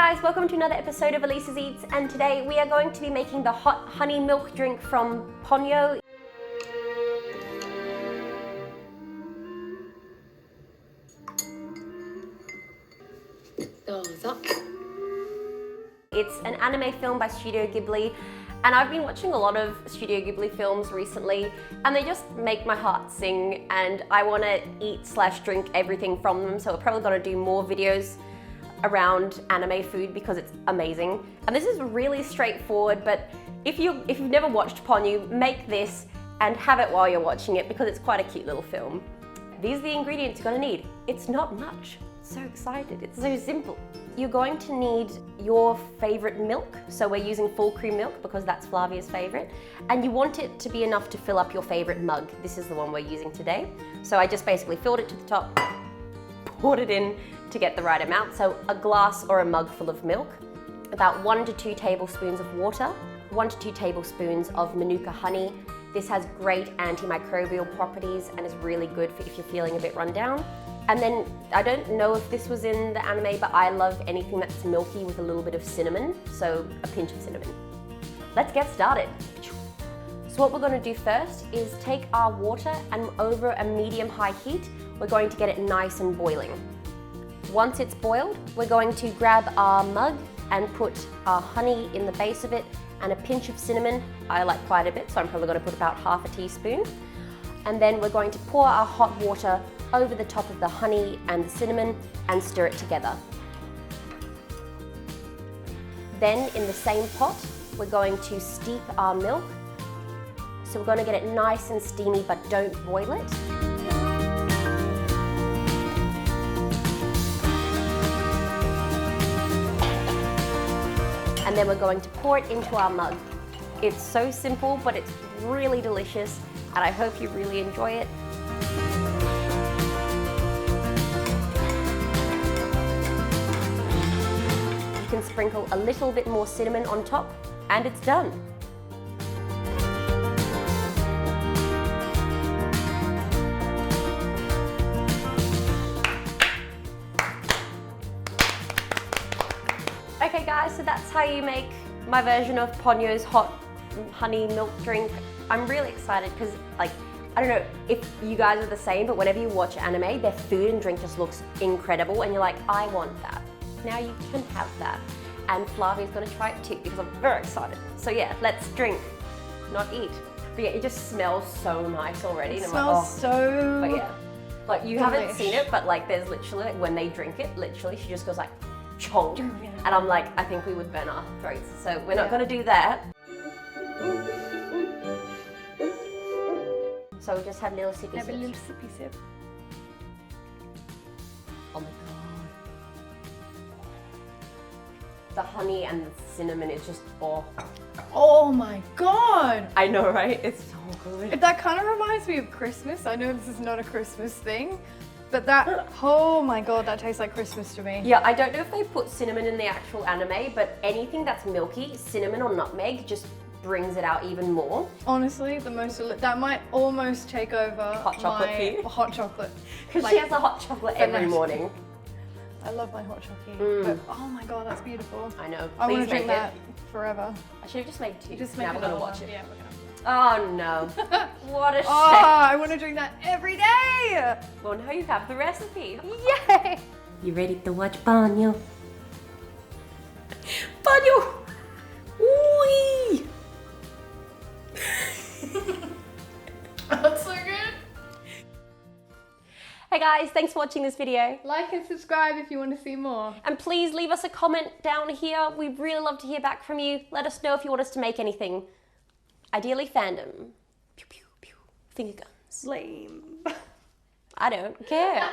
guys, welcome to another episode of Elise's Eats, and today we are going to be making the hot honey milk drink from Ponyo. It's an anime film by Studio Ghibli, and I've been watching a lot of Studio Ghibli films recently, and they just make my heart sing, and I want to eat/drink everything from them, so we're probably going to do more videos around anime food because it's amazing. And this is really straightforward, but if you've never watched Ponyo, make this and have it while you're watching it because it's quite a cute little film. These are the ingredients you're going to need. It's not much. So excited, it's so simple. You're going to need your favorite milk, so we're using full cream milk because that's Flavia's favorite, and you want it to be enough to fill up your favorite mug. This is the one we're using today. So I just basically filled it to the top, poured it in to get the right amount. So a glass or a mug full of milk, about 1 to 2 tablespoons of water, 1 to 2 tablespoons of Manuka honey. This has great antimicrobial properties and is really good for if you're feeling a bit run down. And then, I don't know if this was in the anime, but I love anything that's milky with a little bit of cinnamon, so a pinch of cinnamon. Let's get started. So what we're going to do first is take our water, and over a medium-high heat, we're going to get it nice and boiling. Once it's boiled, we're going to grab our mug and put our honey in the base of it and a pinch of cinnamon. I like quite a bit, so I'm probably going to put about half a teaspoon. And then we're going to pour our hot water over the top of the honey and the cinnamon and stir it together. Then in the same pot, we're going to steep our milk. So we're going to get it nice and steamy, but don't boil it. And then we're going to pour it into our mug. It's so simple, but it's really delicious, and I hope you really enjoy it. You can sprinkle a little bit more cinnamon on top, and it's done. Okay guys, so that's how you make my version of Ponyo's hot honey milk drink. I'm really excited because, like, I don't know if you guys are the same, but whenever you watch anime, their food and drink just looks incredible and you're like, I want that. Now you can have that. And Flavia's gonna try it too because I'm very excited. So yeah, let's drink, not eat. But yeah, it just smells so nice already. It and smells like, so But yeah, like you delish. haven't seen it, but like there's literally, like when they drink it, literally she just goes like, chonk. And I'm like, I think we would burn our throats. So we're not gonna do that. So we'll just have little sippy Have a sips. little sippy sip. Oh my god. The honey and the cinnamon is just, Oh my god! I know, right? It's so good. That kind of reminds me of Christmas. I know this is not a Christmas thing, but that, oh my god, that tastes like Christmas to me. Yeah, I don't know if they put cinnamon in the actual anime, but anything that's milky, cinnamon or nutmeg just brings it out even more. Honestly, that might almost take over Hot chocolate for you? hot chocolate. Because Like, she has a hot chocolate every nice. morning. I love my hot chocolate, but oh my god, that's beautiful. I know. I want Please to drink make that forever. I should have just made 2. Just now make we're gonna another watch one. it. Yeah, we're gonna. Oh no. What a shame. Oh, I want to drink that every day! Well, now you have the recipe. Yay! You ready to watch Ponyo? Ponyo! Wee! That's so good! Hey guys, thanks for watching this video. Like and subscribe if you want to see more. And please leave us a comment down here. We'd really love to hear back from you. Let us know if you want us to make anything. Ideally fandom. Pew, pew, pew. Finger guns. Lame. I don't care.